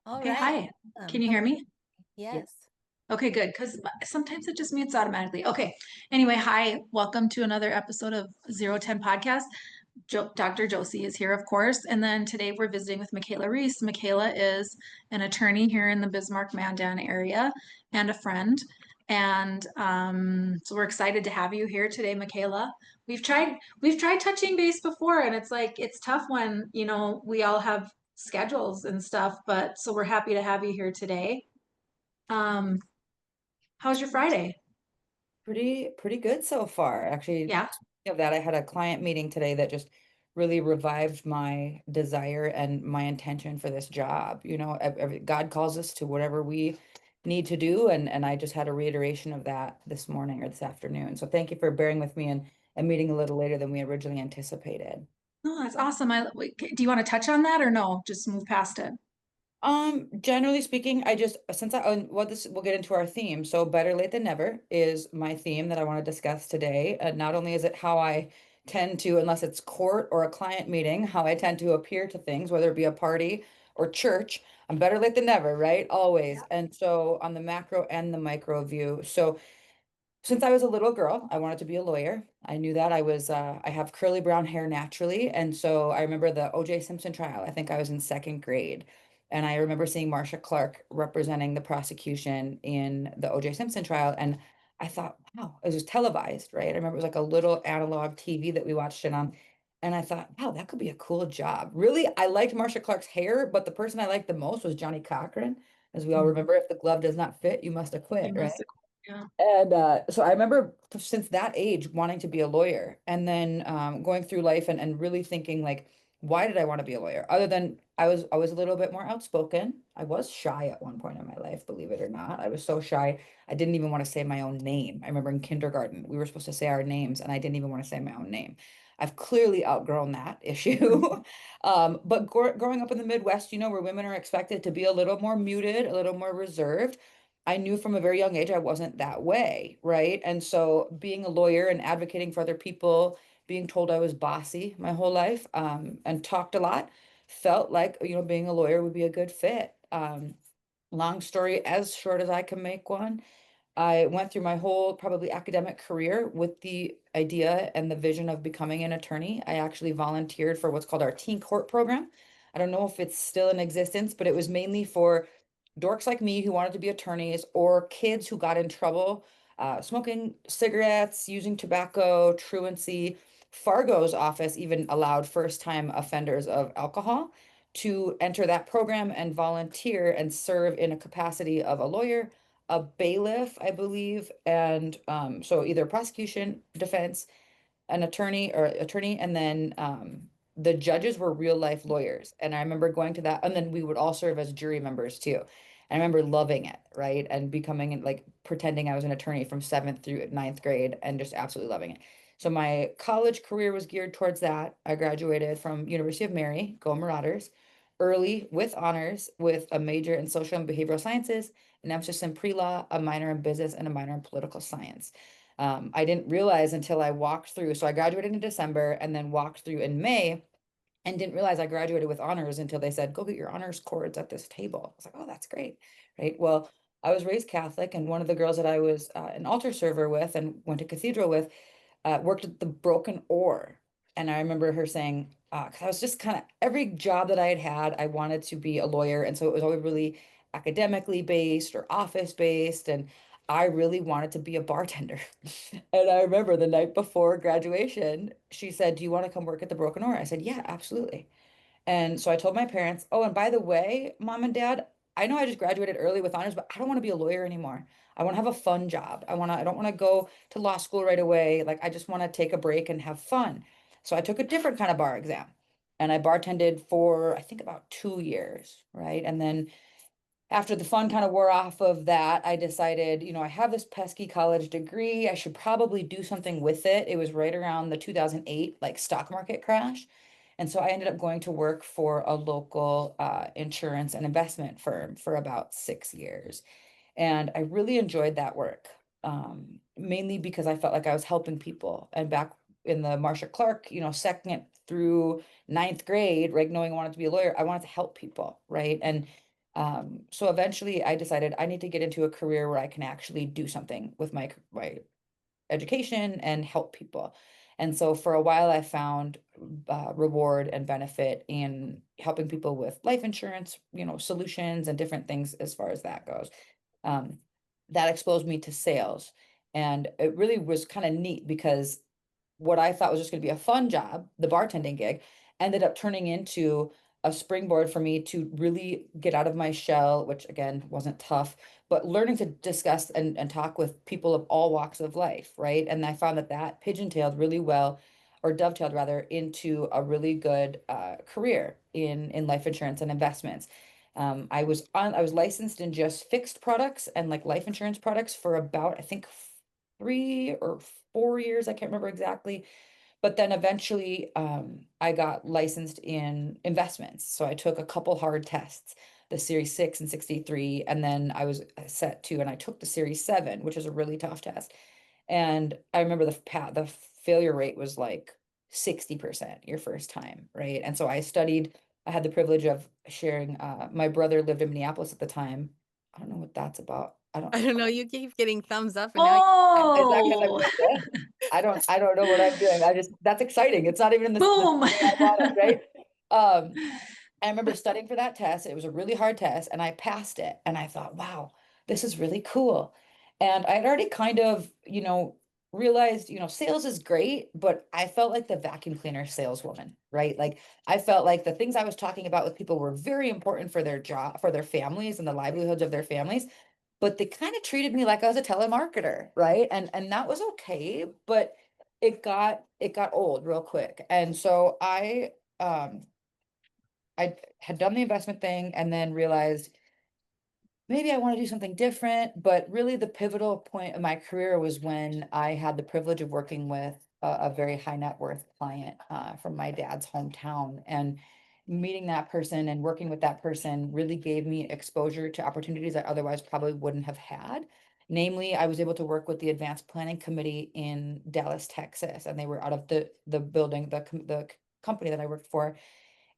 All Okay, right. hi. Can you How hear are me? you? Yeah. Yes. Okay, good. Because sometimes it just mutes automatically. Okay. Anyway, hi. Welcome to another episode of Zero10 Podcast. Dr. Josie is here, of course. And then today we're visiting with Mikayla Reis. Mikayla is an attorney here in the Bismarck Mandan area and a friend. And so we're excited to have you here today, Mikayla. We've tried touching base before, and it's like it's tough when, we all have schedules and stuff, but so we're happy to have you here today. Um, how's your Friday? Pretty good so far. Actually, Yeah. speaking of that, I had a client meeting today that just really revived my desire and my intention for this job. God calls us to whatever we need to do, and I just had a reiteration of that this morning or this afternoon. So thank you for bearing with me and meeting a little later than we originally anticipated. No, that's awesome. Do you want to touch on that or no? Just move past it. Generally speaking, I just since I what this we'll get into our theme. So better late than never is my theme that I want to discuss today. Not only is it how I tend to, unless it's court or a client meeting, how I tend to appear to things, whether it be a party or church. I'm better late than never, right? Always. And so on the macro and the micro view. So since I was a little girl, I wanted to be a lawyer. I knew that I have curly brown hair naturally. And so I remember the O.J. Simpson trial. I think I was in second grade. And I remember seeing Marsha Clark representing the prosecution in the O.J. Simpson trial. And I thought, wow, it was televised, right? I remember it was like a little analog TV that we watched it on. And I thought, wow, that could be a cool job. Really, I liked Marsha Clark's hair, but the person I liked the most was Johnny Cochran. As we all Mhm. remember, if the glove does not fit, you must acquit, You right? must have, yeah. And so I remember since that age wanting to be a lawyer and then going through life and really thinking like, why did I want to be a lawyer? Other than I was a little bit more outspoken. I was shy at one point in my life, believe it or not. I was so shy. I didn't even want to say my own name. I remember in kindergarten, we were supposed to say our names and I didn't even want to say my own name. I've clearly outgrown that issue. Mhm. But growing up in the Midwest, where women are expected to be a little more muted, a little more reserved. I knew from a very young age I wasn't that way, right? And so being a lawyer and advocating for other people, being told I was bossy my whole life, and talked a lot, felt like, being a lawyer would be a good fit. Long story as short as I can make one. I went through my whole probably academic career with the idea and the vision of becoming an attorney. I actually volunteered for what's called our teen court program. I don't know if it's still in existence, but it was mainly for dorks like me who wanted to be attorneys or kids who got in trouble smoking cigarettes, using tobacco, truancy. Fargo's office even allowed first-time offenders of alcohol to enter that program and volunteer and serve in a capacity of a lawyer, a bailiff, I believe, and so either prosecution, defense, an attorney, and then the judges were real life lawyers. And I remember going to that, and then we would all serve as jury members too. And I remember loving it, right? And becoming like pretending I was an attorney from seventh through ninth grade and just absolutely loving it. So my college career was geared towards that. I graduated from University of Mary, go Marauders, early with honors with a major in social and behavioral sciences, an emphasis in pre-law, a minor in business, and a minor in political science. I didn't realize until I walked through. So I graduated in December and then walked through in May and didn't realize I graduated with honors until they said, go get your honors cords at this table. I was like, oh, that's great. Right. Well, I was raised Catholic, and one of the girls that I was an altar server with and went to cathedral with worked at the Broken Oar. And I remember her saying, because I was just kind of every job that I had had, I wanted to be a lawyer. And so it was always really academically based or office based. And I really wanted to be a bartender. And I remember the night before graduation, she said, do you want to come work at the Broken Oar? I said, yeah, absolutely. And so I told my parents, oh, and by the way, mom and dad, I know I just graduated early with honors, but I don't want to be a lawyer anymore. I want to have a fun job. I don't want to go to law school right away. Like I just want to take a break and have fun. So I took a different kind of bar exam and I bartended for I think about 2 years, right? And then after the fun kind of wore off of that, I decided, I have this pesky college degree. I should probably do something with it. It was right around the 2008 like stock market crash. And so I ended up going to work for a local insurance and investment firm for about 6 years. And I really enjoyed that work, mainly because I felt like I was helping people. And back in the Marsha Clark, second through ninth grade, right, knowing I wanted to be a lawyer, I wanted to help people, right? And So eventually I decided I need to get into a career where I can actually do something with my education and help people. And so for a while, I found reward and benefit in helping people with life insurance, solutions and different things as far as that goes. Um, that exposed me to sales. And it really was kind of neat because what I thought was just going to be a fun job, the bartending gig, ended up turning into a springboard for me to really get out of my shell, which again wasn't tough, but learning to discuss and talk with people of all walks of life, right? And I found that that pigeon-tailed really well, or dovetailed rather, into a really good career in life insurance and investments. I was licensed in just fixed products and like life insurance products for about, I think, 3 or 4 years. I can't remember exactly. But then eventually I got licensed in investments. So I took a couple hard tests, the Series 6 and 63, and then I was set to, and I took the Series 7, which is a really tough test. And I remember the failure rate was like 60% your first time, right? And so I studied, I had the privilege of sharing, my brother lived in Minneapolis at the time. I don't know what that's about. I don't, I don't know. You keep getting thumbs up, and now is that because I Oh, missed it? I don't know what I'm doing. That's exciting. It's not even in the boom. way I want it, right? Um, I remember studying for that test. It was a really hard test and I passed it. And I thought, wow, this is really cool. And I had already kind of, realized, sales is great, but I felt like the vacuum cleaner saleswoman, right? Like I felt like the things I was talking about with people were very important for their job, for their families and the livelihoods of their families, but they kind of treated me like I was a telemarketer, right? And that was okay, but it got old real quick. And so I had done the investment thing and then realized maybe I want to do something different. But really, the pivotal point of my career was when I had the privilege of working with a very high net worth client from my dad's hometown. And meeting that person and working with that person really gave me exposure to opportunities I otherwise probably wouldn't have had. Namely, I was able to work with the Advanced Planning Committee in Dallas, Texas, and they were out of the building, the company that I worked for.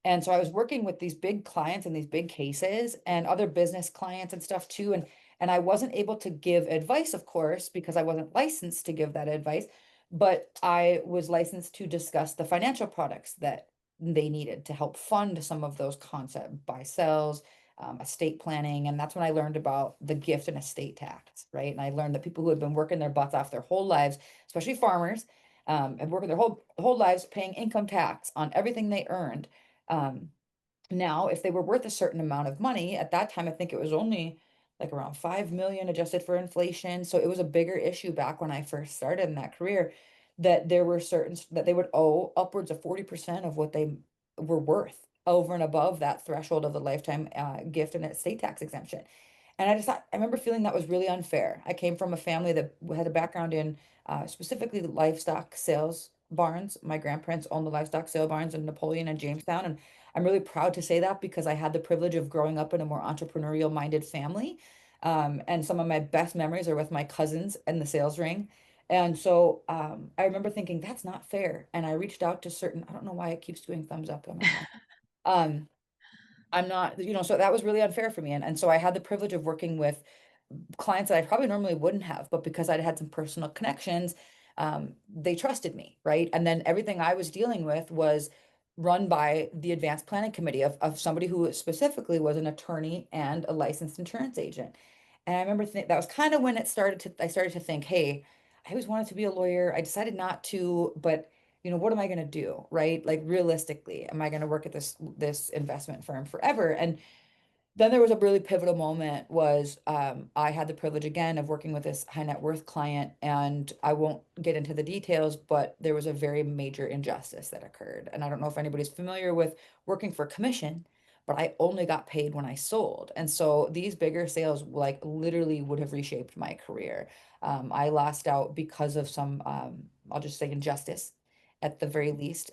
And so I was working with these big clients and these big cases and other business clients and stuff too. And I wasn't able to give advice, of course, because I wasn't licensed to give that advice, but I was licensed to discuss the financial products that they needed to help fund some of those concept buy sells, estate planning. And that's when I learned about the gift and estate tax, right? And I learned that people who had been working their butts off their whole lives, especially farmers, and working their whole lives paying income tax on everything they earned. um, Now, if they were worth a certain amount of money, at that time, I think it was only like around 5 million adjusted for inflation. So it was a bigger issue back when I first started in that career, that there were that they would owe upwards of 40% of what they were worth over and above that threshold of the lifetime gift and estate tax exemption. And I just thought, I remember feeling that was really unfair. I came from a family that had a background in specifically livestock sales barns. My grandparents owned the livestock sale barns in Napoleon and Jamestown. And I'm really proud to say that because I had the privilege of growing up in a more entrepreneurial minded family. And some of my best memories are with my cousins and the sales ring. And so I remember thinking, that's not fair. And I reached out to I don't know why it keeps doing thumbs up on my phone. Um, I'm not, so that was really unfair for me. And so I had the privilege of working with clients that I probably normally wouldn't have, but because I'd had some personal connections, they trusted me, right? And then everything I was dealing with was run by the advanced planning committee of somebody who specifically was an attorney and a licensed insurance agent. And I remember that was kind of when I started to think, hey, I always wanted to be a lawyer. I decided not to, but what am I going to do, right? Like realistically, am I going to work at this investment firm forever? And then there was a really pivotal moment was I had the privilege again of working with this high net worth client, and I won't get into the details, but there was a very major injustice that occurred. And I don't know if anybody's familiar with working for commission, but I only got paid when I sold. And so these bigger sales like literally would have reshaped my career. I lost out because of some, I'll just say injustice at the very least,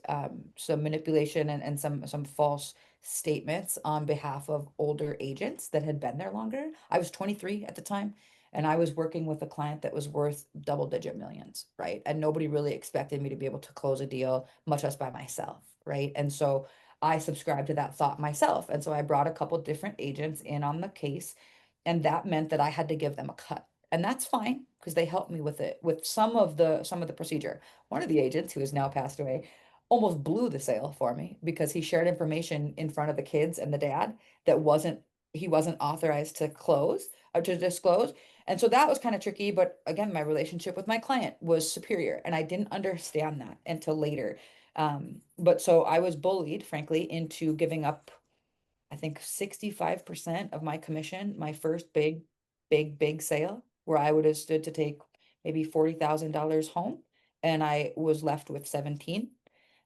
some manipulation and some false statements on behalf of older agents that had been there longer. I was 23 at the time, and I was working with a client that was worth double-digit millions, right? And nobody really expected me to be able to close a deal, much less by myself, right? And so I subscribed to that thought myself. And so I brought a couple different agents in on the case, and that meant that I had to give them a cut. And that's fine because they helped me with it, with some of the procedure. One of the agents who has now passed away almost blew the sale for me because he shared information in front of the kids and the dad that he wasn't authorized to close or to disclose. And so that was kind of tricky, but again, my relationship with my client was superior, and I didn't understand that until later. But so I was bullied, frankly, into giving up, I think 65% of my commission, my first big sale, where I would have stood to take maybe $40,000 home, and I was left with 17.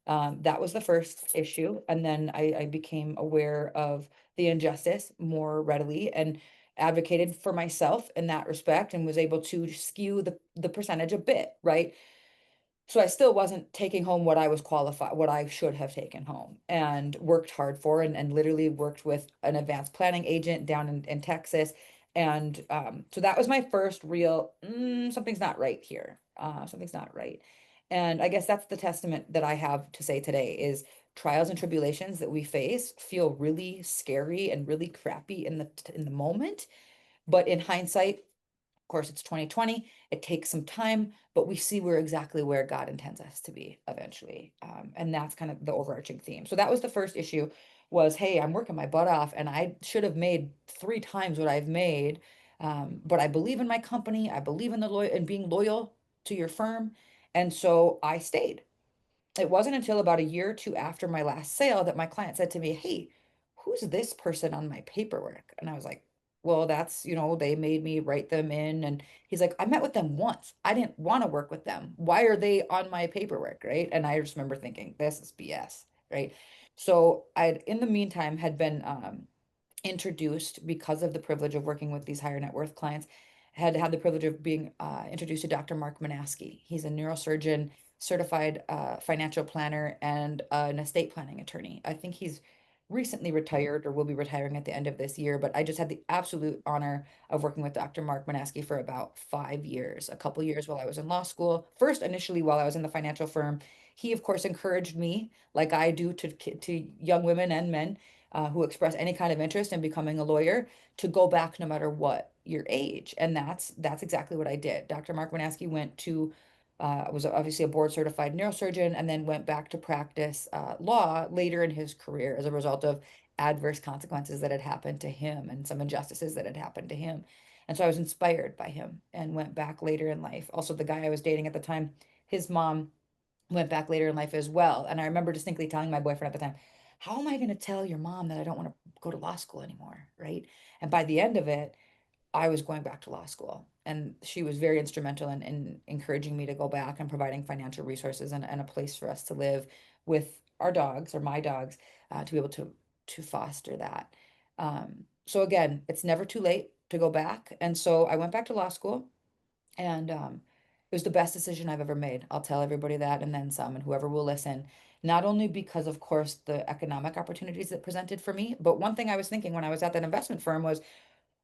That was the first issue. And then I became aware of the injustice more readily and advocated for myself in that respect and was able to skew the percentage a bit, right? So I still wasn't taking home what I was qualified, what I should have taken home, and worked hard for, and literally worked with an advanced planning agent down in Texas. And so that was my first real, something's not right here. Something's not right. And I guess that's the testament that I have to say today is trials and tribulations that we face feel really scary and really crappy in the moment. But in hindsight, of course, it's 2020. It takes some time, but we see we're exactly where God intends us to be eventually. And that's kind of the overarching theme. So that was the first issue was, hey, I'm working my butt off and I should have made 3 times what I've made. But I believe in my company. I believe in in being loyal to your firm. And so I stayed. It wasn't until about a year or two after my last sale that my client said to me, hey, who's this person on my paperwork? And I was like, well, that's, they made me write them in. And he's like, I met with them once. I didn't want to work with them. Why are they on my paperwork? Right. And I just remember thinking, this is BS. Right. So in the meantime, had been introduced because of the privilege of working with these higher net worth clients, had had the privilege of being introduced to Dr. Mark Manaski. He's a neurosurgeon, certified financial planner, and an estate planning attorney. I think he's recently retired or will be retiring at the end of this year, but I just had the absolute honor of working with Dr. Mark Manaski for about 5 years, a couple years while I was in law school. First, initially, while I was in the financial firm, he, of course, encouraged me, like I do to young women and men who express any kind of interest in becoming a lawyer, to go back no matter what your age. And that's exactly what I did. Dr. Mark Winaski went to was obviously a board certified neurosurgeon and then went back to practice law later in his career as a result of adverse consequences that had happened to him and some injustices that had happened to him. And so I was inspired by him and went back later in life. Also, the guy I was dating at the time, his mom went back later in life as well. And I remember distinctly telling my boyfriend at the time, how am I going to tell your mom that I don't want to go to law school anymore? Right. And by the end of it, I was going back to law school. And she was very instrumental in encouraging me to go back and providing financial resources and a place for us to live with our dogs or my dogs to be able to foster that. So again, it's never too late to go back. And so I went back to law school, and it was the best decision I've ever made. I'll tell everybody that and then some, and whoever will listen. Not only because, of course, the economic opportunities that presented for me, but one thing I was thinking when I was at that investment firm was,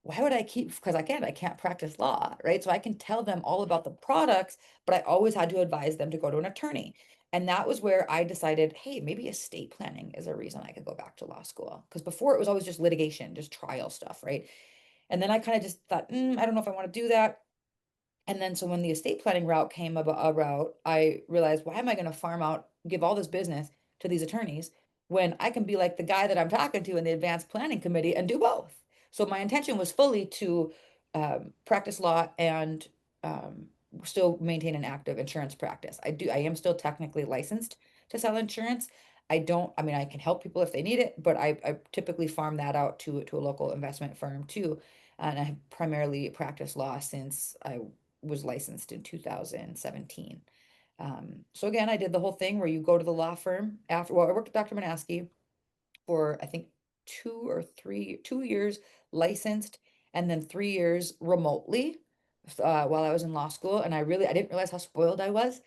why would I keep, because I can't practice law, right? So I can tell them all about the products, but I always had to advise them to go to an attorney. And that was where I decided, hey, maybe estate planning is a reason I could go back to law school. Because before it was always just litigation, just trial stuff, right? And then I kind of just thought, I don't know if I want to do that. And then so when the estate planning route came about a route, I realized, why am I going to farm out, give all this business to these attorneys when I can be like the guy that I'm talking to in the advanced planning committee and do both? So my intention was fully to practice law and still maintain an active insurance practice. I am still technically licensed to sell insurance. I mean, I can help people if they need it, but I typically farm that out to a local investment firm too. And I have primarily practiced law since I was licensed in 2017. So again, I did the whole thing where you go to the law firm after, well, I worked with Dr. Manaski for I think 2 years licensed, and then 3 years remotely while I was in law school. And I didn't realize how spoiled I was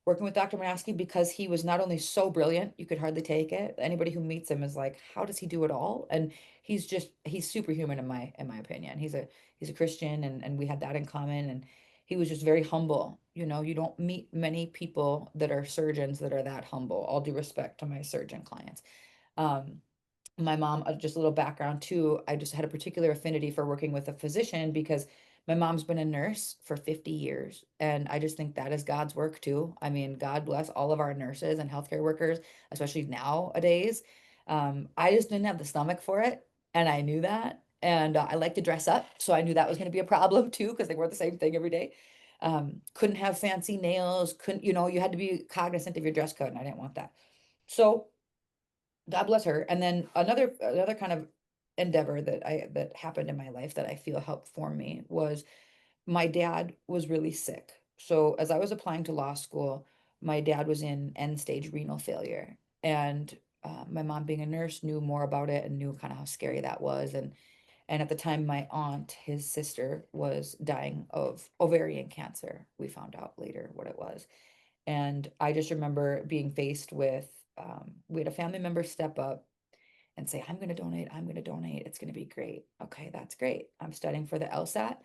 working with Dr. Manaski because he was not only so brilliant, you could hardly take it. Anybody who meets him is like, how does he do it all? And he's superhuman in my opinion. He's a Christian, and we had that in common. And he was just very humble. You don't meet many people that are surgeons that are that humble. All due respect to my surgeon clients. Um, my mom, just a little background too, I just had a particular affinity for working with a physician because my mom's been a nurse for 50 years. And I just think that is God's work too. I mean, God bless all of our nurses and healthcare workers, especially nowadays. I just didn't have the stomach for it. And I knew that. And I like to dress up. So I knew that was going to be a problem too, because they wore the same thing every day. Couldn't have fancy nails, couldn't, you had to be cognizant of your dress code. And I didn't want that. So God bless her. And then another kind of endeavor that happened in my life that I feel helped form me was my dad was really sick. So as I was applying to law school, my dad was in end stage renal failure. And my mom, being a nurse, knew more about it and knew kind of how scary that was. And at the time, my aunt, his sister, was dying of ovarian cancer. We found out later what it was. And I just remember being faced with, we had a family member step up and say, I'm going to donate. It's going to be great. Okay, that's great. I'm studying for the LSAT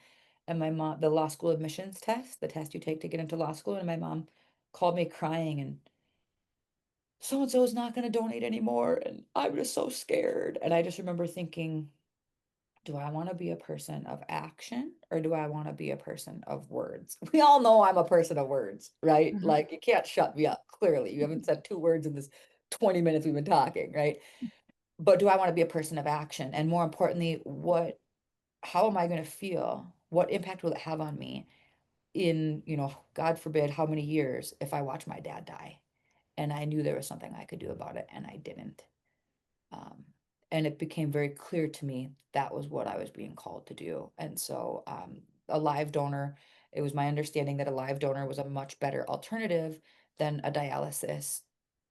and my mom, the law school admissions test, the test you take to get into law school. And my mom called me crying and so and so is not going to donate anymore. And I'm just so scared. And I just remember thinking, do I want to be a person of action or do I want to be a person of words? We all know I'm a person of words, right? Mhm. Like you can't shut me up. Clearly, you haven't said two words in this 20 minutes we've been talking, right? But do I want to be a person of action? And more importantly, how am I going to feel? What impact will it have on me in, God forbid, how many years if I watch my dad die? And I knew there was something I could do about it and I didn't. Um, and it became very clear to me that was what I was being called to do. And so, a live donor, it was my understanding that a live donor was a much better alternative than a dialysis.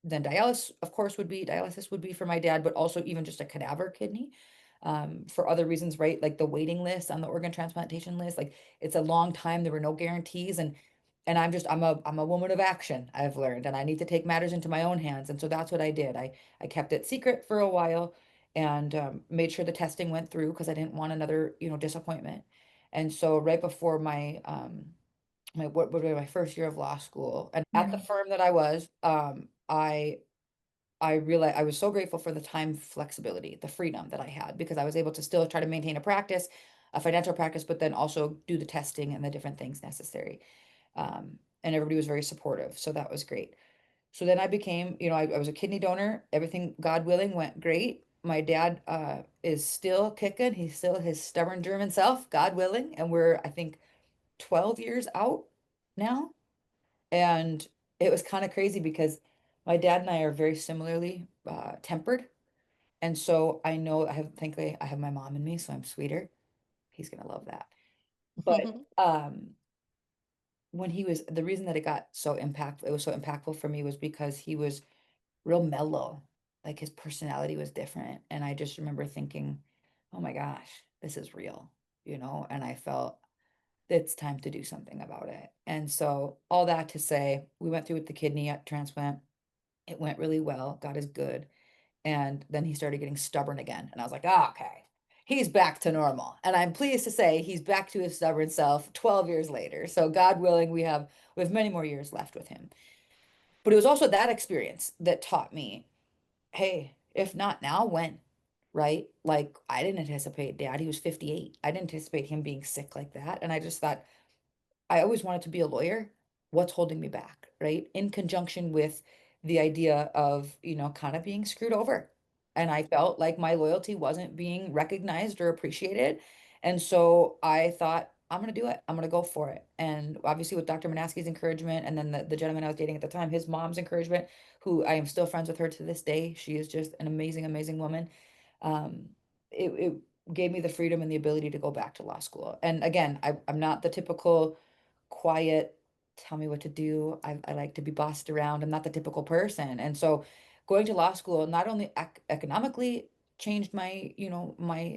Than dialysis, of course, dialysis would be for my dad, but also even just a cadaver kidney. For other reasons, right? Like the waiting list on the organ transplantation list, like it's a long time. There were no guarantees, and I'm a woman of action, I've learned, and I need to take matters into my own hands. And so that's what I did. I kept it secret for a while and made sure the testing went through because I didn't want another, disappointment. And so right before what would be my first year of law school, and at the Yeah. firm that I was, I realized I was so grateful for the time flexibility, the freedom that I had because I was able to still try to maintain a practice, a financial practice, but then also do the testing and the different things necessary. And everybody was very supportive, so that was great. So then I became, I was a kidney donor. Everything, God willing, went great. My dad is still kicking. He's still his stubborn German self, God willing. And we're, I think, 12 years out now. And it was kind of crazy because my dad and I are very similarly tempered. And so I know thankfully, I have my mom in me, so I'm sweeter. He's gonna love that. But the reason that it was so impactful for me was because he was real mellow. Like his personality was different. And I just remember thinking, oh my gosh, this is real, and I felt it's time to do something about it. And so all that to say, we went through with the kidney transplant. It went really well. God is good. And then he started getting stubborn again. And I was like, oh, okay, he's back to normal. And I'm pleased to say he's back to his stubborn self 12 years later. So God willing, we have many more years left with him. But it was also that experience that taught me, hey, if not now, when? Right? Like I didn't anticipate dad. He was 58. I didn't anticipate him being sick like that. And I just thought, I always wanted to be a lawyer. What's holding me back, right? In conjunction with the idea of, kind of being screwed over. And I felt like my loyalty wasn't being recognized or appreciated. And so I thought, I'm going to do it. I'm going to go for it. And obviously, with Dr. Manaski's encouragement, and then the gentleman I was dating at the time, his mom's encouragement, who I am still friends with her to this day. She is just an amazing, amazing woman. Um, it gave me the freedom and the ability to go back to law school. And again, I'm not the typical quiet, tell me what to do. I like to be bossed around. I'm not the typical person. And so going to law school not only economically changed my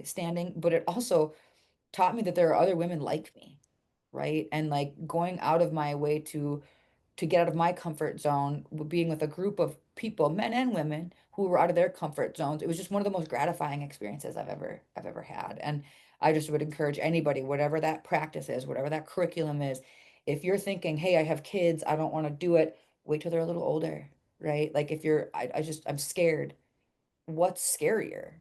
standing, but it also taught me that there are other women like me, right? And like going out of my way to get out of my comfort zone, being with a group of people, men and women, who were out of their comfort zones. It was just one of the most gratifying experiences I've ever had. And I just would encourage anybody, whatever that practice is, whatever that curriculum is, if you're thinking, hey, I have kids, I don't want to do it, wait till they're a little older, right? Like if you're, I'm scared. what's scarier,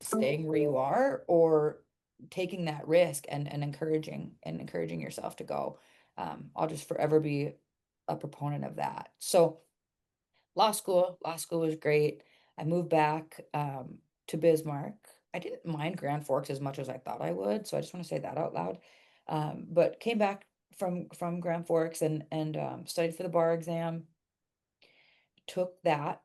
staying where you are or taking that risk and encouraging yourself to go. I'll just forever be a proponent of that. So law school was great. I moved back to Bismarck. I didn't mind Grand Forks as much as I thought I would, so I just want to say that out loud. But came back from Grand Forks and studied for the bar exam, took that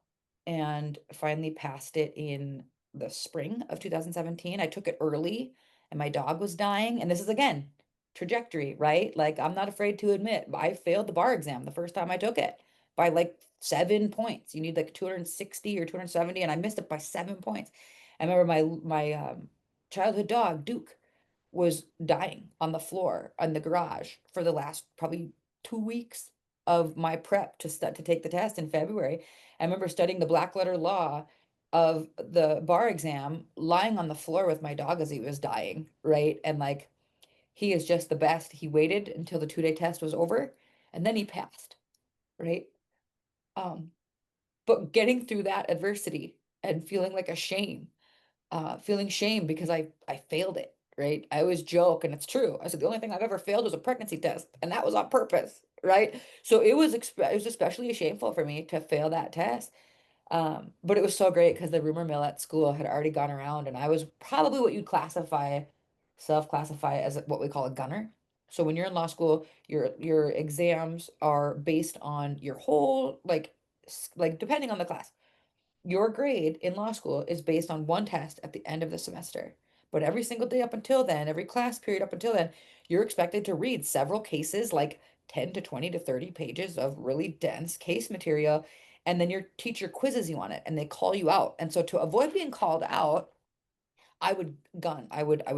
and finally passed it in the spring of 2017. I took it early and my dog was dying. And this is again, trajectory, right? Like I'm not afraid to admit I failed the bar exam the first time I took it by like 7 points. You need like 260 or 270, and I missed it by 7 points. I remember my childhood dog, Duke, was dying on the floor in the garage for the last probably 2 weeks of my prep to take the test in February. I remember studying the black letter law of the bar exam, lying on the floor with my dog as he was dying, right? And like he is just the best. He waited until the 2-day test was over and then he passed, right? Um, but getting through that adversity and feeling like a shame, feeling shame because I failed it, right? I always joke, and it's true. I said the only thing I've ever failed was a pregnancy test, and that was on purpose, right? So it was especially shameful for me to fail that test. But it was so great because the rumor mill at school had already gone around, and I was probably what you'd self-classify as what we call a gunner. So when you're in law school, your exams are based on your whole like depending on the class. Your grade in law school is based on one test at the end of the semester. But every single day up until then, every class period up until then, you're expected to read several cases, like 10 to 20 to 30 pages of really dense case material. And then your teacher quizzes you on it and they call you out. And so to avoid being called out, I would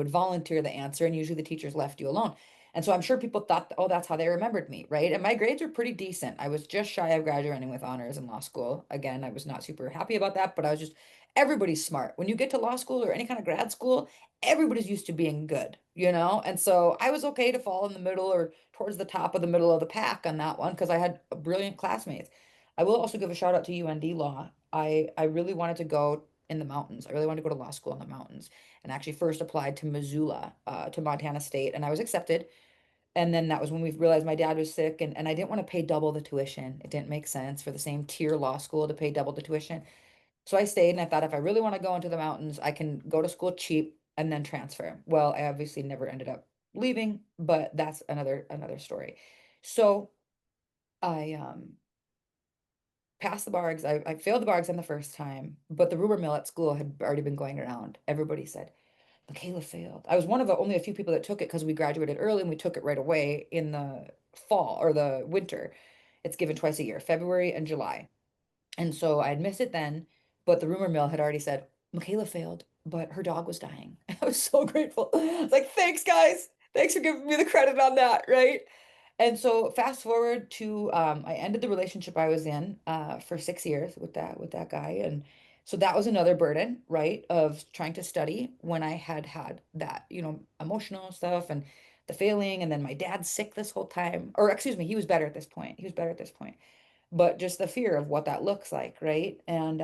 volunteer the answer, and usually the teachers left you alone. And so I'm sure people thought, oh, that's how they remembered me, right? And my grades were pretty decent. I was just shy of graduating with honors in law school. Again, I was not super happy about that, but I was just everybody's smart. When you get to law school or any kind of grad school, everybody's used to being good, you know? And so I was okay to fall in the middle or towards the top of the middle of the pack on that one because I had brilliant classmates. I will also give a shout out to UND Law. I really wanted to go in the mountains. I really wanted to go to law school in the mountains and actually first applied to Missoula, to Montana State, and I was accepted. And then that was when we realized my dad was sick, and I didn't want to pay double the tuition. It didn't make sense for the same tier law school to pay double the tuition. So I stayed, and I thought if I really want to go into the mountains, I can go to school cheap and then transfer. Well, I obviously never ended up leaving, but that's another story. So I passed the bar exam. I failed the bar exam the first time, but the rumor mill at school had already been going around. Everybody said, Mikayla failed. I was one of only a few people that took it because we graduated early and we took it right away in the fall or the winter. It's given twice a year, February and July. And so I had missed it then, but the rumor mill had already said, Mikayla failed, but her dog was dying. I was so grateful. It's like, thanks, guys. Thanks for giving me the credit on that, right? And so fast forward to I ended the relationship I was in for 6 years with that guy. And so that was another burden, right? Of trying to study when I had that, emotional stuff and the failing, and then my dad's sick this whole time. Or excuse me, he was better at this point. He was better at this point, but just the fear of what that looks like, right? And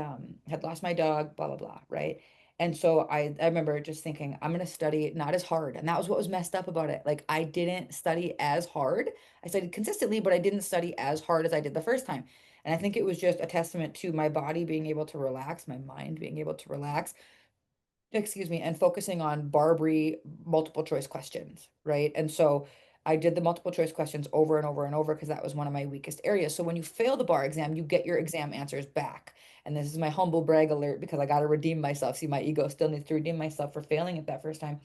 had lost my dog, blah blah blah, right? And so I remember just thinking I'm going to study not as hard, and that was what was messed up about it. Like I didn't study as hard. I studied consistently, but I didn't study as hard as I did the first time. And I think it was just a testament to my body being able to relax, my mind being able to relax, excuse me, and focusing on Barbary multiple choice questions, right? And so I did the multiple choice questions over and over and over because that was one of my weakest areas. So when you fail the bar exam, you get your exam answers back. And this is my humble brag alert because I got to redeem myself. See, my ego still needs to redeem myself for failing it that first time.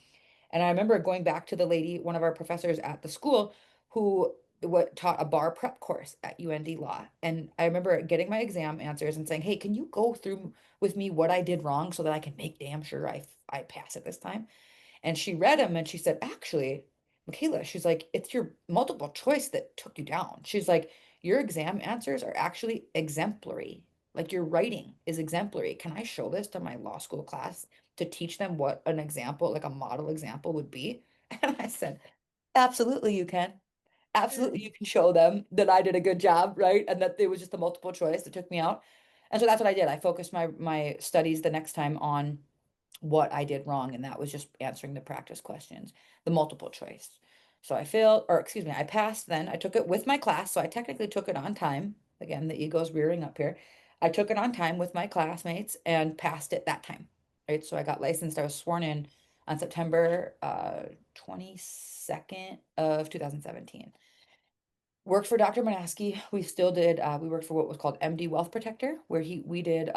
And I remember going back to the lady, one of our professors at the school, who what taught a bar prep course at UND Law. And I remember getting my exam answers and saying, "Hey, can you go through with me what I did wrong so that I can make damn sure I pass it this time?" And she read them and she said, "Actually, Mikayla," she's like, "it's your multiple choice that took you down." She's like, "Your exam answers are actually exemplary. Like your writing is exemplary. Can I show this to my law school class to teach them what an example, like a model example would be?" And I said, "Absolutely, you can. Absolutely, you can show them that I did a good job, right? And that it was just a multiple choice that took me out." And so that's what I did. I focused my studies the next time on what I did wrong, and that was just answering the practice questions, the multiple choice. So I failed, or excuse me, I passed then. I took it with my class, so I technically took it on time. Again, the ego's rearing up here. I took it on time with my classmates and passed it that time. Right? So I got licensed. I was sworn in on September 22nd of 2017. Worked for Dr. Manaski. We still did, we worked for what was called MD Wealth Protector, where we did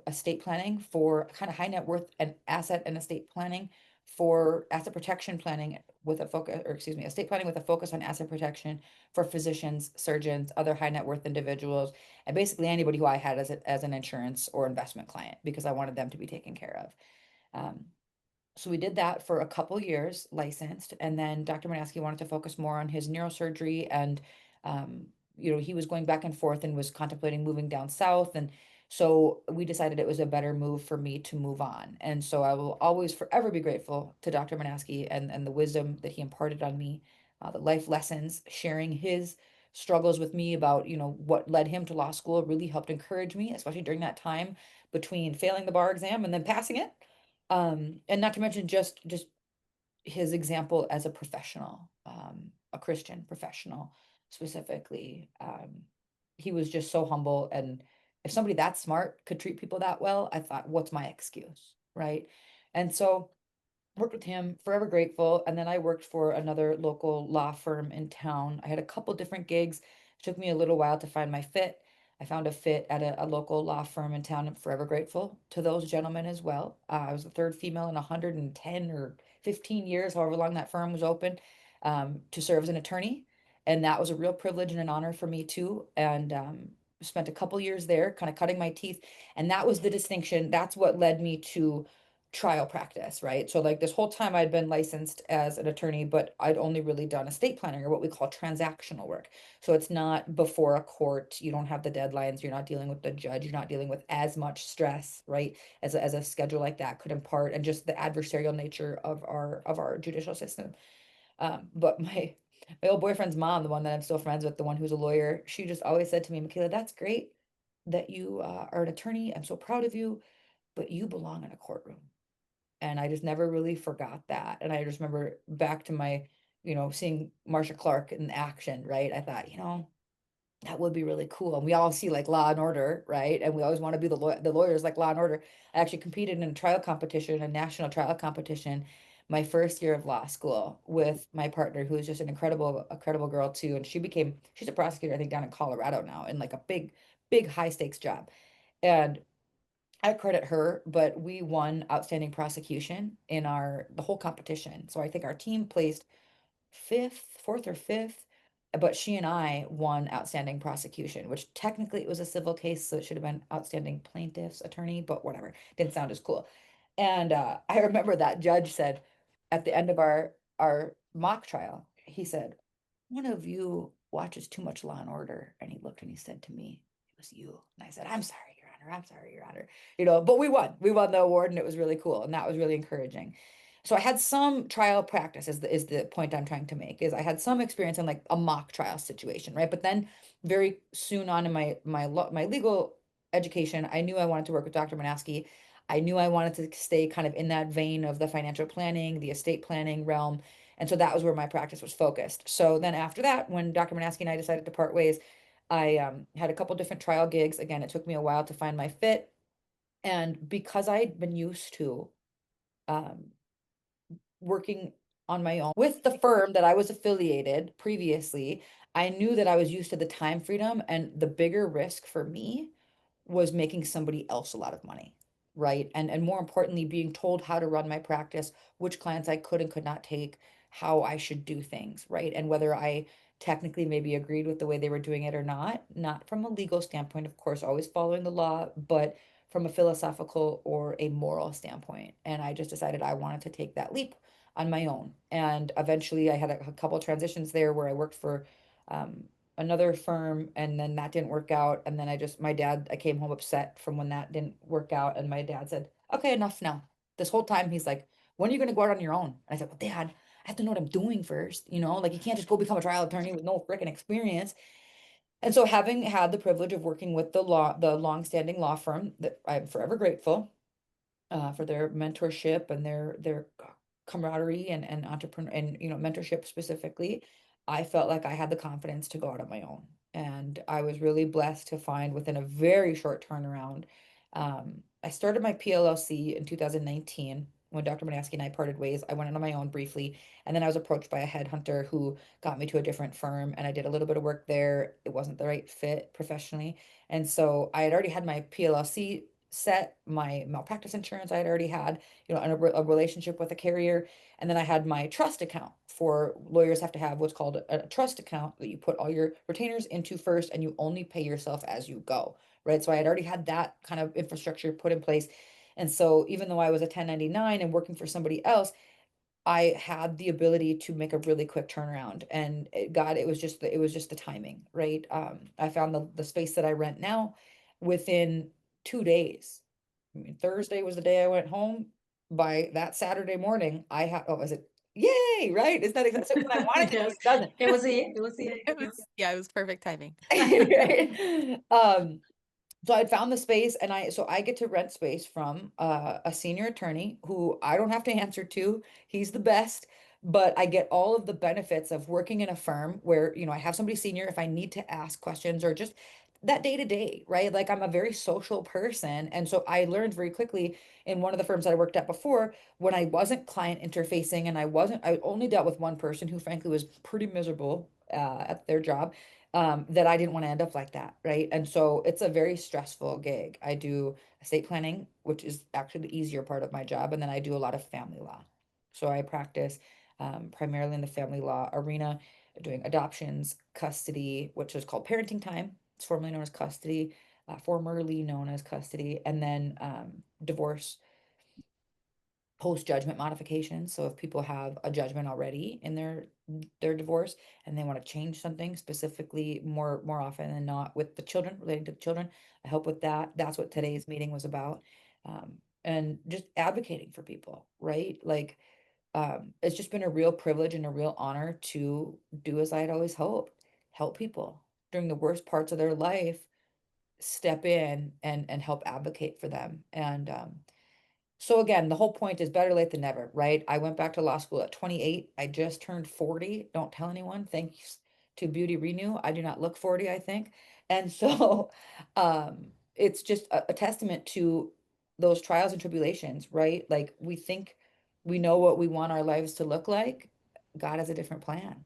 estate planning for kind of high net worth and asset and estate planning for asset protection planning with a focus, or excuse me, estate planning with a focus on asset protection for physicians, surgeons, other high net worth individuals, and basically anybody who I had as an insurance or investment client because I wanted them to be taken care of. So we did that for a couple years, licensed, and then Dr. Manaski wanted to focus more on his neurosurgery and um, he was going back and forth and was contemplating moving down south. And so we decided it was a better move for me to move on. And so I will always forever be grateful to Dr. Manaski and the wisdom that he imparted on me, the life lessons, sharing his struggles with me about, what led him to law school really helped encourage me, especially during that time between failing the bar exam and then passing it. And not to mention just his example as a professional, a Christian professional specifically. He was just so humble. And if somebody that smart could treat people that well, I thought, what's my excuse? Right. And so worked with him, forever grateful. And then I worked for another local law firm in town. I had a couple different gigs. It took me a little while to find my fit. I found a fit at a local law firm in town. I'm forever grateful to those gentlemen as well. I was the third female in 110 or 15 years, however long that firm was open, to serve as an attorney. And that was a real privilege and an honor for me too. And spent a couple years there, kind of cutting my teeth. And that was the distinction. That's what led me to trial practice, right? So like this whole time I'd been licensed as an attorney, but I'd only really done estate planning or what we call transactional work. So it's not before a court, you don't have the deadlines, you're not dealing with the judge, you're not dealing with as much stress, right? As a schedule like that could impart, and just the adversarial nature of our judicial system. But my old boyfriend's mom, the one that I'm still friends with, the one who's a lawyer, she just always said to me, Mikayla, that's great that you are an attorney. I'm so proud of you, but you belong in a courtroom. And I just never really forgot that. And I just remember back to my, seeing Marsha Clark in action, right? I thought, that would be really cool. And we all see like Law and Order, right? And we always want to be the lawyers like Law and Order. I actually competed in a trial competition, a national trial competition, my first year of law school with my partner, who is just an incredible girl too. And she's a prosecutor, I think, down in Colorado now, in like a big high stakes job. And I credit her, but we won outstanding prosecution in the whole competition. So I think our team placed fourth or fifth, but she and I won outstanding prosecution, which technically it was a civil case, so it should have been outstanding plaintiff's attorney, but whatever, didn't sound as cool. And I remember that judge said at the end of our mock trial, he said, one of you watches too much Law and Order. And he looked and he said to me, it was you. And I said, I'm sorry, Your Honor. I'm sorry, Your Honor. But we won the award, and it was really cool. And that was really encouraging. So I had some trial practice is the point I'm trying to make, is I had some experience in like a mock trial situation, right? But then very soon on in my legal education, I knew I wanted to work with Dr. Manaski. I knew I wanted to stay kind of in that vein of the financial planning, the estate planning realm. And so that was where my practice was focused. So then after that, when Dr. Manaski and I decided to part ways, I had a couple different trial gigs. Again, it took me a while to find my fit. And because I'd been used to um, working on my own with the firm that I was affiliated previously, I knew that I was used to the time freedom, and the bigger risk for me was making somebody else a lot of money, right? And more importantly, being told how to run my practice, which clients I could and could not take, how I should do things, right? And whether I technically maybe agreed with the way they were doing it or not from a legal standpoint, of course, always following the law, but from a philosophical or a moral standpoint. And I just decided I wanted to take that leap on my own. And eventually I had a couple transitions there where I worked for um, another firm, and then that didn't work out. And then I came home upset from when that didn't work out. And my dad said, okay, enough now. This whole time he's like, when are you going to go out on your own? And I said, well, Dad, I have to know what I'm doing first. Like you can't just go become a trial attorney with no freaking experience. And so having had the privilege of working with the longstanding law firm that I'm forever grateful for their mentorship and their camaraderie and entrepreneur and mentorship specifically, I felt like I had the confidence to go out on my own. And I was really blessed to find within a very short turnaround. I started my PLLC in 2019 when Dr. Manaski and I parted ways. I went on my own briefly, and then I was approached by a headhunter who got me to a different firm, and I did a little bit of work there. It wasn't the right fit professionally, and so I had already had my PLLC set, my malpractice insurance I had already had, and a relationship with a carrier. And then I had my trust account. For lawyers have to have what's called a trust account that you put all your retainers into first, and you only pay yourself as you go, right? So I had already had that kind of infrastructure put in place. And so even though I was a 1099 and working for somebody else, I had the ability to make a really quick turnaround. And it was just the timing, right? I found the space that I rent now within 2 days. I mean, Thursday was the day I went home. By that Saturday morning, I had, oh, was it? Yay, right? It's not exactly when I wanted to do it, Yes, it doesn't. It was, yeah, it was perfect timing. Right? So I'd found the space, and I get to rent space from a senior attorney who I don't have to answer to. He's the best, but I get all of the benefits of working in a firm where, I have somebody senior if I need to ask questions or just that day to day, right? Like I'm a very social person. And so I learned very quickly in one of the firms that I worked at before, when I wasn't client interfacing and I only dealt with one person who frankly was pretty miserable at their job, that I didn't want to end up like that, right? And so it's a very stressful gig. I do estate planning, which is actually the easier part of my job, and then I do a lot of family law. So I practice primarily in the family law arena, doing adoptions, custody, which is called parenting time. It's formerly known as custody, and then divorce, post-judgment modifications. So if people have a judgment already in their divorce and they want to change something specifically, more often than not with the children, relating to the children, I help with that. That's what today's meeting was about. And just advocating for people, right? Like it's just been a real privilege and a real honor to do as I had always hoped, help people during the worst parts of their life, step in and help advocate for them. And so again, the whole point is better late than never, right? I went back to law school at 28. I just turned 40. Don't tell anyone. Thanks to Beauty Renew. I do not look 40, I think. And so it's just a testament to those trials and tribulations, right? Like we think we know what we want our lives to look like. God has a different plan,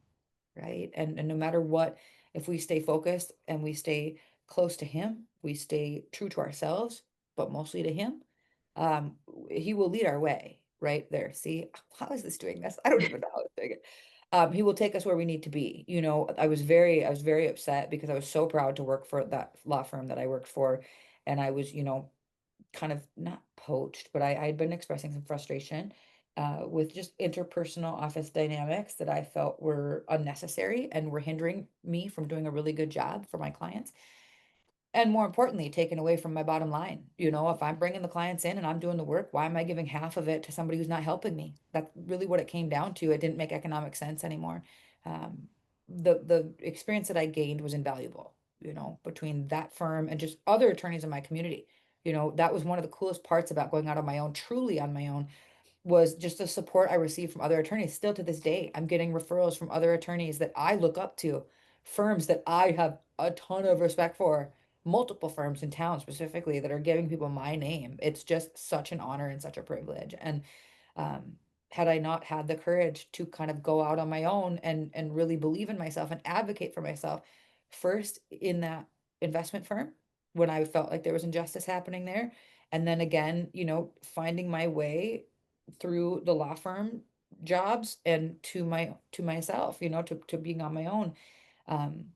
right? And no matter what, if we stay focused and we stay close to Him, we stay true to ourselves, but mostly to Him, He will lead our way right there. See, how is this doing this? I don't even know how it's doing it. He will take us where we need to be. I was very upset because I was so proud to work for that law firm that I worked for. And I was, kind of not poached, but I had been expressing some frustration with just interpersonal office dynamics that I felt were unnecessary and were hindering me from doing a really good job for my clients. And more importantly, taken away from my bottom line. If I'm bringing the clients in and I'm doing the work, why am I giving half of it to somebody who's not helping me? That's really what it came down to. It didn't make economic sense anymore. The experience that I gained was invaluable, between that firm and just other attorneys in my community. That was one of the coolest parts about going out on my own, truly on my own, was just the support I received from other attorneys. Still to this day, I'm getting referrals from other attorneys that I look up to, firms that I have a ton of respect for, multiple firms in town specifically that are giving people my name. It's just such an honor and such a privilege. And um, had I not had the courage to kind of go out on my own and really believe in myself and advocate for myself, first in that investment firm when I felt like there was injustice happening there, and then again, finding my way through the law firm jobs and to myself, to being on my own. Um,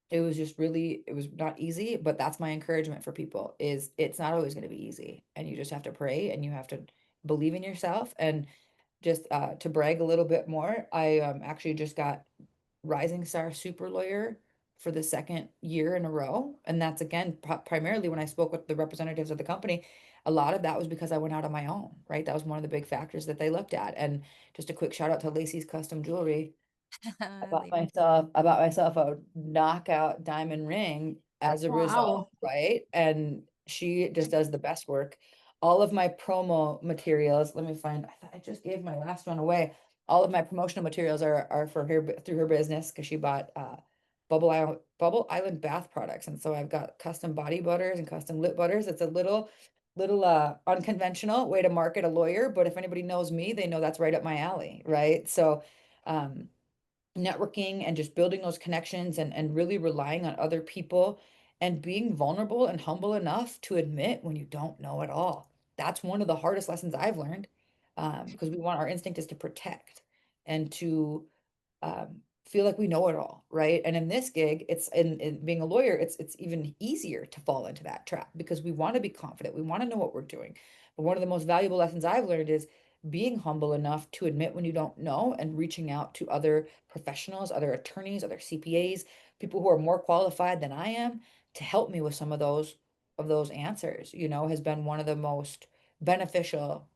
it was just really, it was not easy, but that's my encouragement for people is it's not always going to be easy, and you just have to pray and you have to believe in yourself. And just to brag a little bit more, I actually just got Rising Star Super Lawyer for the second year in a row. And that's again, primarily when I spoke with the representatives of the company, a lot of that was because I went out on my own, right? That was one of the big factors that they looked at. And just a quick shout out to Lacey's Custom Jewelry. I bought myself a knockout diamond ring as a result, Wow. right? And she just does the best work. All of my promo materials, let me find, I thought I just gave my last one away. All of my promotional materials are for her through her business because she bought Bubble Island bath products. And so I've got custom body butters and custom lip butters. It's a little unconventional way to market a lawyer, but if anybody knows me, they know that's right up my alley, right? So um networking and just building those connections and really relying on other people and being vulnerable and humble enough to admit when you don't know it all. That's one of the hardest lessons I've learned, because we want our instinct is to protect and to feel like we know it all, right? And in this gig, it's in being a lawyer, it's even easier to fall into that trap because we want to be confident, we want to know what we're doing. But one of the most valuable lessons I've learned is being humble enough to admit when you don't know and reaching out to other professionals, other attorneys, other CPAs, people who are more qualified than I am to help me with some of those answers, has been one of the most beneficial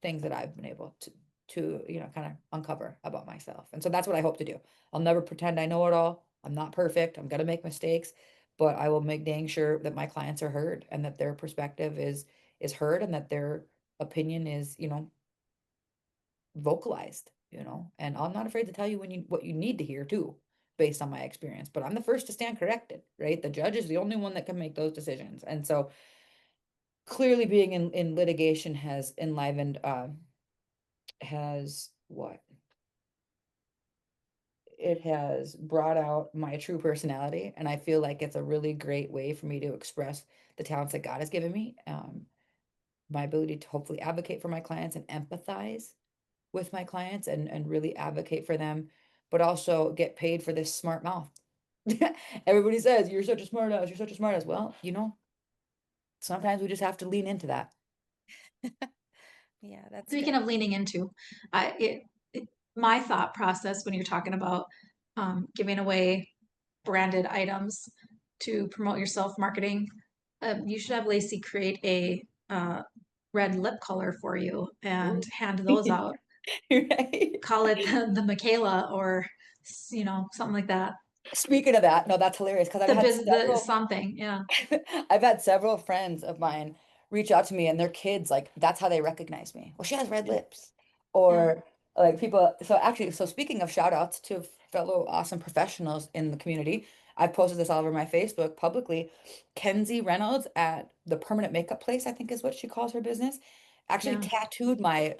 things that I've been able to kind of uncover about myself. And so that's what I hope to do. I'll never pretend I know it all. I'm not perfect. I'm gonna make mistakes, but I will make dang sure that my clients are heard and that their perspective is heard and that their opinion is, vocalized, and I'm not afraid to tell you what you need to hear too, based on my experience. But I'm the first to stand corrected, right? The judge is the only one that can make those decisions. And so clearly being in litigation has enlivened has what? It has brought out my true personality, and I feel like it's a really great way for me to express the talents that God has given me. My ability to hopefully advocate for my clients and empathize with my clients and really advocate for them, but also get paid for this smart mouth. Everybody says, you're such a smart ass, you're such a smart ass. Well, sometimes we just have to lean into that. Yeah, that's Speaking good. of leaning into, my thought process when you're talking about giving away branded items to promote yourself marketing, you should have Lacey create a red lip color for you and hand those out. Right. Call it the Mikayla or something like that. Speaking of that, no, that's hilarious because The something, yeah. I've had several friends of mine reach out to me and their kids, like, that's how they recognize me. Well, she has red lips. Yeah. Or like people, so speaking of shout outs to fellow awesome professionals in the community, I've posted this all over my Facebook publicly. Kenzie Reynolds at the Permanent Makeup Place, I think is what she calls her business, actually Yeah. tattooed my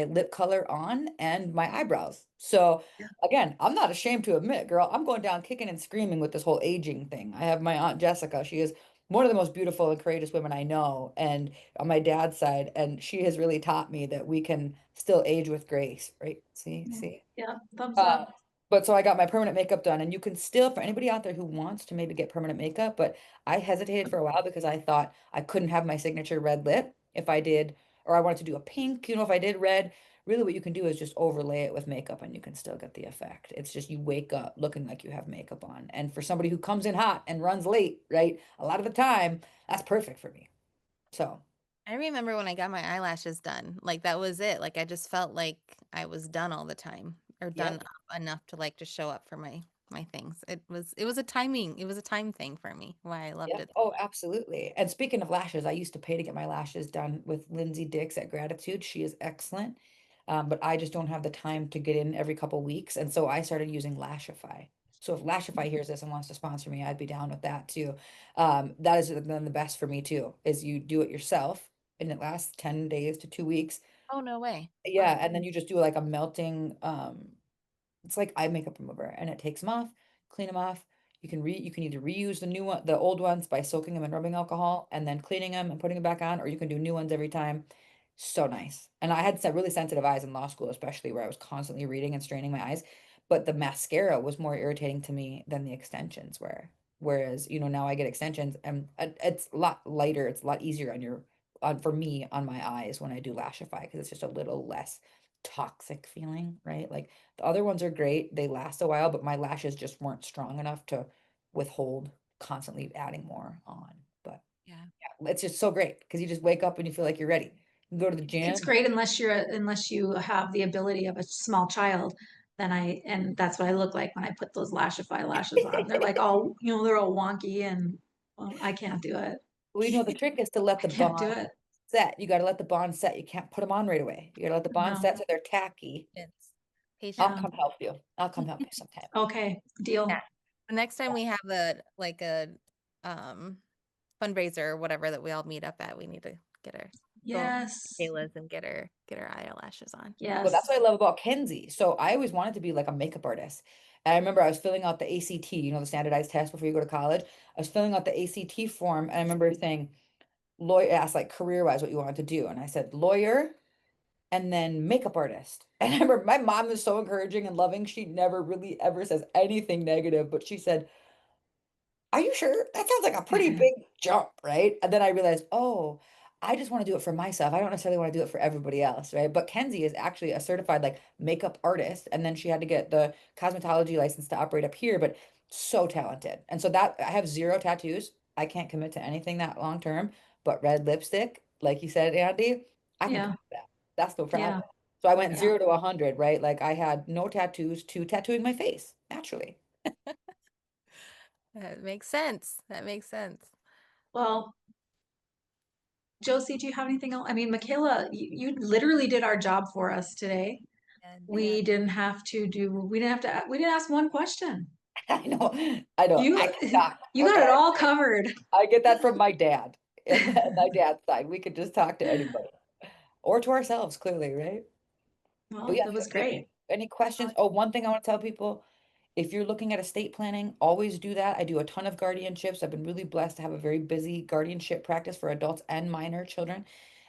lip color on and my eyebrows. So again, I'm not ashamed to admit, girl, I'm going down kicking and screaming with this whole aging thing. I have my Aunt Jessica. She is one of the most beautiful and courageous women I know, and on my dad's side, and she has really taught me that we can still age with grace, right? See. Yeah. Thumbs Uh, up. but so I got my permanent makeup done, and you can still, for anybody out there who wants to maybe get permanent makeup, but I hesitated for a while because I thought I couldn't have my signature red lip if I did, or I wanted to do a pink, if I did red. Really, what you can do is just overlay it with makeup and you can still get the effect. It's just you wake up looking like you have makeup on. And for somebody who comes in hot and runs late, right? A lot of the time, that's perfect for me. So, I remember when I got my eyelashes done, like that was it. Like I just felt like I was done all the time or done yep. enough to like just show up for my things. It was a time thing for me, why I loved Yep. it so Oh, much. absolutely. And speaking of lashes, I used to pay to get my lashes done with Lindsay Dix at Gratitude. She is excellent. But I just don't have the time to get in every couple weeks. And so I started using Lashify. So if Lashify hears this and wants to sponsor me, I'd be down with that too. That is then the best for me too, is you do it yourself and it lasts 10 days to 2 weeks. Oh, no way. Yeah. Wow. And then you just do like a melting, it's like eye makeup remover and it takes them off, clean them off. You can either reuse the old ones by soaking them in rubbing alcohol and then cleaning them and putting them back on, or you can do new ones every time. So nice. And I had really sensitive eyes in law school, especially where I was constantly reading and straining my eyes. But the mascara was more irritating to me than the extensions were. Whereas, now I get extensions and it's a lot lighter. It's a lot easier for me on my eyes when I do Lashify because it's just a little less toxic feeling, right? Like the other ones are great. They last a while, but my lashes just weren't strong enough to withhold constantly adding more on. But Yeah. yeah, it's just so great because you just wake up and you feel like you're ready. You can go to the It's gym. great unless you have the ability of a small child. and that's what I look like when I put those Lashify lashes on. They're like all, they're all wonky and well, I can't do it. Well, the trick is to let I the can't do bond it. set. You got to let the bond set. You can't put them on right away. You got to let the bond No. set so they're tacky. Patience. I'll Yeah. Patience. come help you. I'll come help you sometime. Okay. Deal. Yeah. The next time we have a um fundraiser or whatever that we all meet up at, we need to get our go to Yes. Kayla's and get our eyelashes on. Well, that's Yes. what I love about Kenzie. So I always wanted to be like a makeup artist. And I remember I was filling out the ACT, the standardized test before you go to college. I was filling out the ACT form, and I remember saying, lawyer, asked like career wise what you wanted to do. And I said, lawyer and then makeup artist. And I remember my mom is so encouraging and loving. She never really ever says anything negative, but she said, are you sure? That sounds like a pretty big jump, right? And then I realized, oh, I just want to do it for myself. I don't necessarily want to do it for everybody else, right? But Kenzie is actually a certified like makeup artist, and then she had to get the cosmetology license to operate up here, but so talented. And so that I have zero tattoos. I can't commit to anything that long term, but red lipstick, like you said, Andy, I can Yeah. commit to that. That's no Yeah. problem. So I went Yeah. 0 to 100, right? Like I had no tattoos to tattooing my face naturally. That makes sense. That makes sense. Well, Josie, do you have anything else? I mean, Mikayla, you literally did our job for us today. And yeah, We didn't ask one question. I know, I know. I You, can talk. you got it Okay. all covered. I get that from my dad and my dad's side. We could just talk to anybody or to ourselves, clearly, right? But Well, yeah, that if you was have great. any questions? Oh, one thing I want to tell people, if you're looking at estate planning, always do that. I do a ton of guardianships. I've been really blessed to have a very busy guardianship practice for adults and minor children.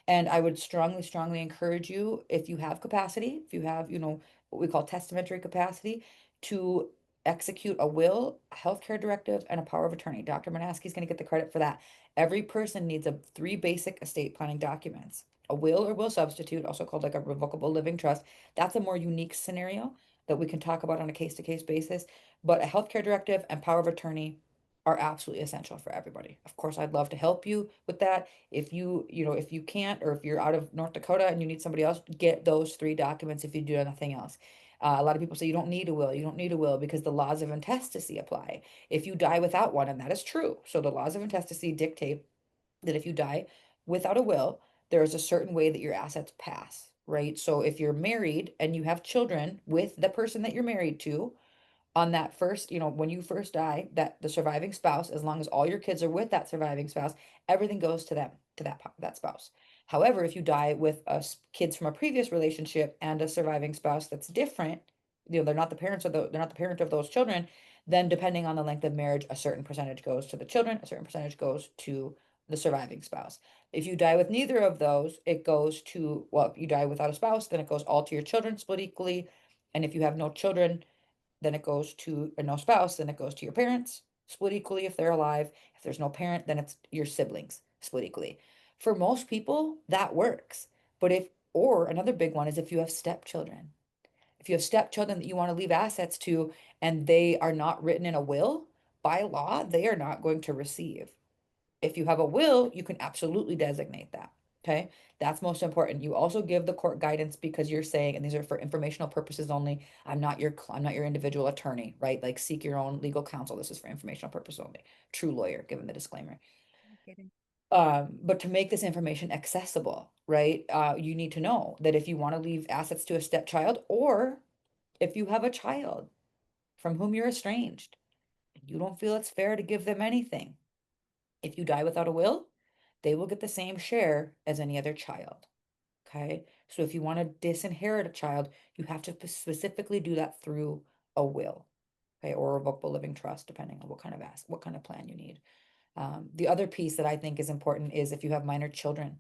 And I would strongly, strongly encourage you, if you have capacity, if you have, what we call testamentary capacity, to execute a will, a healthcare directive, and a power of attorney. Dr. Manaski's going to get the credit for that. Every person needs three basic estate planning documents. A will or will substitute, also called like a revocable living trust. That's a more unique scenario that we can talk about on a case-to-case basis. But a healthcare directive and power of attorney are absolutely essential for everybody. Of course, I'd love to help you with that. If you can't, or if you're out of North Dakota and you need somebody else, get those three documents if you do nothing else. A lot of people say you don't need a will. You don't need a will because the laws of intestacy apply if you die without one, and that is true. So the laws of intestacy dictate that if you die without a will, there is a certain way that your assets pass, right? So if you're married and you have children with the person that you're married to, on that first, when you first die, that the surviving spouse, as long as all your kids are with that surviving spouse, everything goes to them, to that spouse. However, if you die with kids from a previous relationship and a surviving spouse that's different, they're not the parents of they're not the parent of those children, then depending on the length of marriage, a certain percentage goes to the children, a certain percentage goes to the surviving spouse. If you die with neither of those, it goes to, well, if you die without a spouse, then it goes all to your children, split equally. And if you have no children, then it goes to, or no spouse, then it goes to your parents, split equally if they're alive. If there's no parent, then it's your siblings, split equally. For most people, that works. But or another big one is if you have stepchildren. If you have stepchildren that you want to leave assets to and they are not written in a will, by law, they are not going to receive. If you have a will, you can absolutely designate that. Okay. That's most important. You also give the court guidance because you're saying, and these are for informational purposes only. I'm not your individual attorney, right? Like seek your own legal counsel. This is for informational purposes only. True lawyer, given the disclaimer. I'm kidding. But to make this information accessible, right? You need to know that if you want to leave assets to a stepchild, or if you have a child from whom you're estranged, you don't feel it's fair to give them anything. If you die without a will, they will get the same share as any other child. Okay. So if you want to disinherit a child, you have to specifically do that through a will. Okay. Or a revocable living trust, depending on what kind of plan you need. The other piece that I think is important is if you have minor children,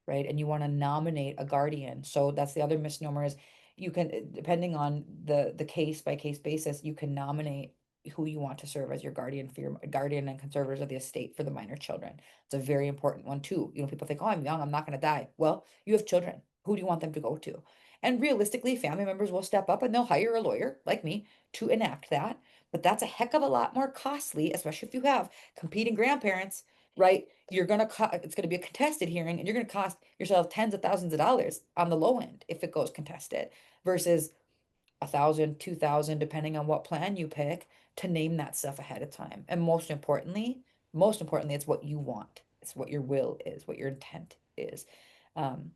right, and you want to nominate a guardian. So that's the other misnomer is you can, depending on the case by case basis, you can nominate who you want to serve as your guardian for your guardian and conservators of the estate for the minor children. It's a very important one too. People think, oh, I'm young, I'm not going to die. Well, you have children. Who do you want them to go to? And realistically, family members will step up and they'll hire a lawyer like me to enact that. But that's a heck of a lot more costly, especially if you have competing grandparents, right? It's gonna be a contested hearing, and you're gonna cost yourself tens of thousands of dollars on the low end if it goes contested, versus 1,000, 2,000, depending on what plan you pick, to name that stuff ahead of time. And most importantly, it's what you want. It's what your will is, what your intent is. Um,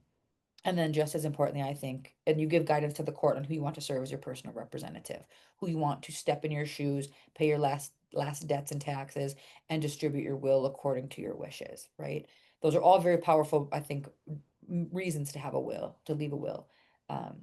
and then just as importantly, I think, and you give guidance to the court on who you want to serve as your personal representative, who you want to step in your shoes, pay your last debts and taxes, and distribute your will according to your wishes, right? Those are all very powerful, I think, reasons to have a will, to leave a will. Um,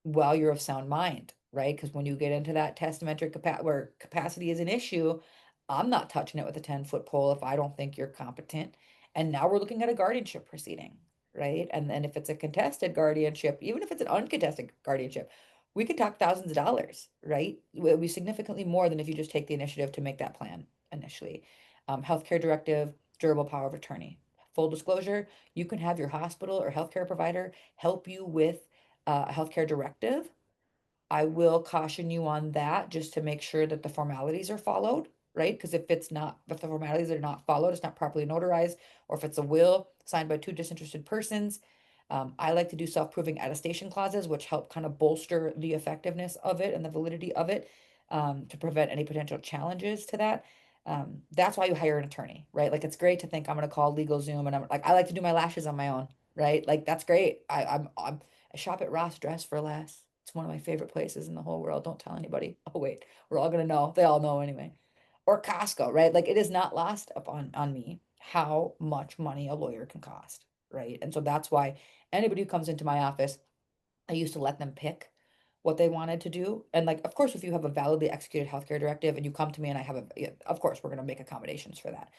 while you're of sound mind, right? Because when you get into that testamentary where capacity is an issue, I'm not touching it with a 10-foot pole if I don't think you're competent. And now we're looking at a guardianship proceeding, right? And then if it's a contested guardianship, even if it's an uncontested guardianship, we could talk thousands of dollars, right? It would be significantly more than if you just take the initiative to make that plan initially. Healthcare directive, durable power of attorney. Full disclosure, you can have your hospital or healthcare provider help you with a healthcare directive. I will caution you on that just to make sure that the formalities are followed, right? Because if the formalities are not followed, it's not properly notarized, or if it's a will signed by two disinterested persons. I like to do self-proving attestation clauses, which help kind of bolster the effectiveness of it and the validity of it, to prevent any potential challenges to that. That's why you hire an attorney, right? Like it's great to think I'm going to call LegalZoom and I'm like, I like to do my lashes on my own, right? Like that's great. I shop at Ross Dress for Less. It's one of my favorite places in the whole world. Don't tell anybody. Oh wait, we're all gonna know. They all know anyway. Or Costco, right? Like it is not lost upon on me how much money a lawyer can cost, right? And so that's why anybody who comes into my office, I used to let them pick what they wanted to do. And like, of course, if you have a validly executed healthcare directive and you come to me and I have yeah, of course, we're gonna make accommodations for that.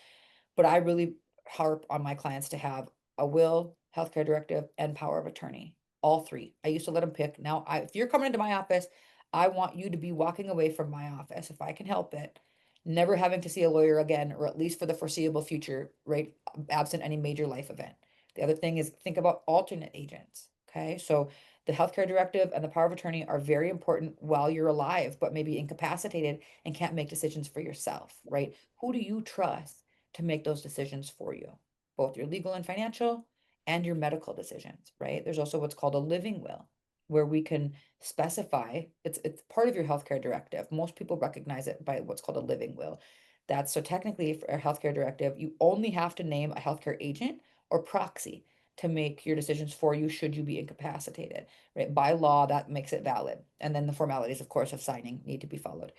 But I really harp on my clients to have a will, healthcare directive, and power of attorney. All three. I used to let them pick. Now, if you're coming into my office, I want you to be walking away from my office, if I can help it, never having to see a lawyer again, or at least for the foreseeable future, right? Absent any major life event. The other thing is think about alternate agents. Okay. So the healthcare directive and the power of attorney are very important while you're alive, but maybe incapacitated and can't make decisions for yourself, right? Who do you trust to make those decisions for you, both your legal and financial and your medical decisions, right? There's also what's called a living will, where we can specify it's part of your healthcare directive. Most people recognize it by what's called a living will. That's so technically for a healthcare directive, you only have to name a healthcare agent or proxy to make your decisions for you should you be incapacitated, right? By law, that makes it valid. And then the formalities, of course, of signing need to be followed.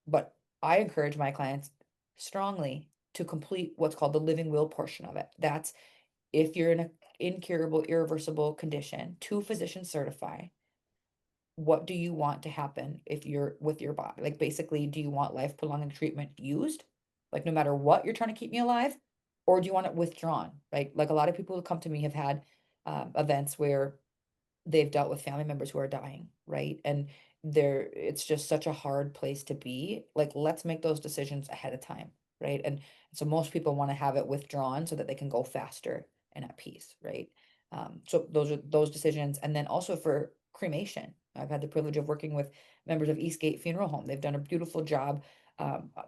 But I encourage my clients strongly to complete what's called the living will portion of it. That's if you're in an incurable, irreversible condition, two physicians certify. What do you want to happen if you're with your body? Like basically, do you want life prolonging treatment used? Like no matter what, you're trying to keep me alive, or do you want it withdrawn? Right? Like a lot of people who come to me have had events where they've dealt with family members who are dying, right? And it's just such a hard place to be. Like, let's make those decisions ahead of time, right? And so most people want to have it withdrawn so that they can go faster and at peace, right? So those are those decisions. And then also for cremation, I've had the privilege of working with members of Eastgate Funeral Home. They've done a beautiful job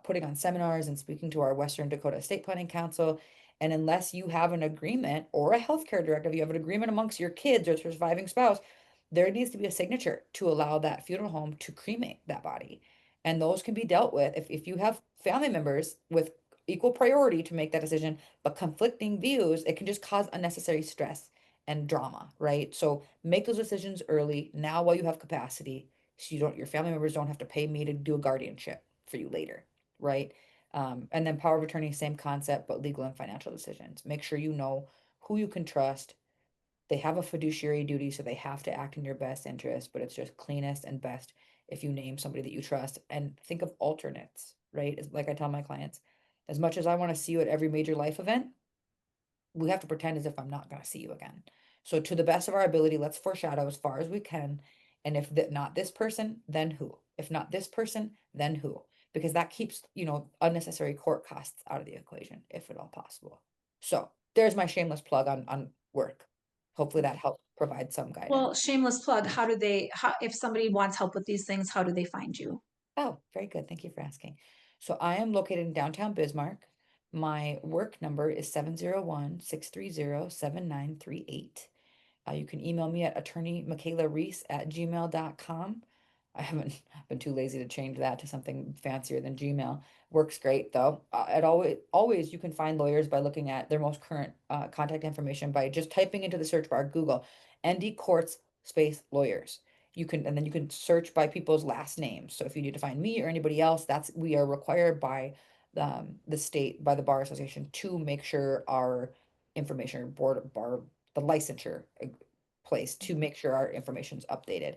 putting on seminars and speaking to our Western Dakota State Planning Council. And unless you have an agreement or a healthcare directive, you have an agreement amongst your kids or surviving spouse, there needs to be a signature to allow that funeral home to cremate that body. And those can be dealt with if you have family members with equal priority to make that decision, but conflicting views, it can just cause unnecessary stress and drama, right? So make those decisions early now while you have capacity, so your family members don't have to pay me to do a guardianship for you later, right? And then power of attorney, same concept, but legal and financial decisions. Make sure you know who you can trust. They have a fiduciary duty, so they have to act in your best interest, but it's just cleanest and best if you name somebody that you trust and think of alternates, right? It's like I tell my clients, as much as I want to see you at every major life event, we have to pretend as if I'm not going to see you again. So to the best of our ability, let's foreshadow as far as we can. And if not this person, then who? If not this person, then who? Because that keeps, unnecessary court costs out of the equation, if at all possible. So there's my shameless plug on work. Hopefully that helps provide some guidance. Well, shameless plug. If somebody wants help with these things, how do they find you? Oh, very good. Thank you for asking. So I am located in downtown Bismarck. My work number is 701-630-7938. You can email me at attorney Mikayla Reis at gmail.com. I haven't been too lazy to change that to something fancier than Gmail. Works great though. It always you can find lawyers by looking at their most current contact information by just typing into the search bar Google ND Courts space lawyers. And then you can search by people's last names. So if you need to find me or anybody else, we are required by the state, by the bar association, to make sure our information the licensure place to make sure our information's updated.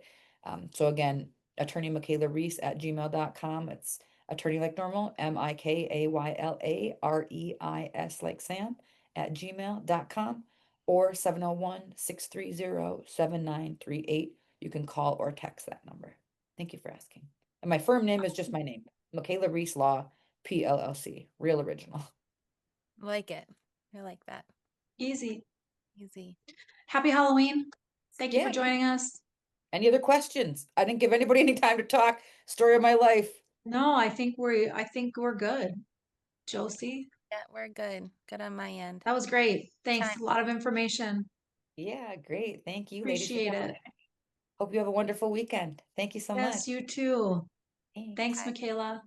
So again, attorney Mikayla Reis at gmail.com. It's attorney like normal, Mikayla Reis like Sam at gmail.com, or 701-630-7938. You can call or text that number. Thank you for asking. And my firm name is just my name, Mikayla Reis Law, PLLC, real original. Like it. I like that. Easy. Easy. Happy Halloween. Thank you for Yeah. joining us. Any other questions? I didn't give anybody any time to talk. Story of my life. No, I think we're good. Josie, Yeah, we're good. Good on my end. that was great. Thanks. Time. A lot of information. Yeah, great. Thank you, ladies, for Appreciate coming. it. Hope you have a wonderful weekend. Thank you so Yes, much. you too. Thanks. Thanks, Bye. Mikayla.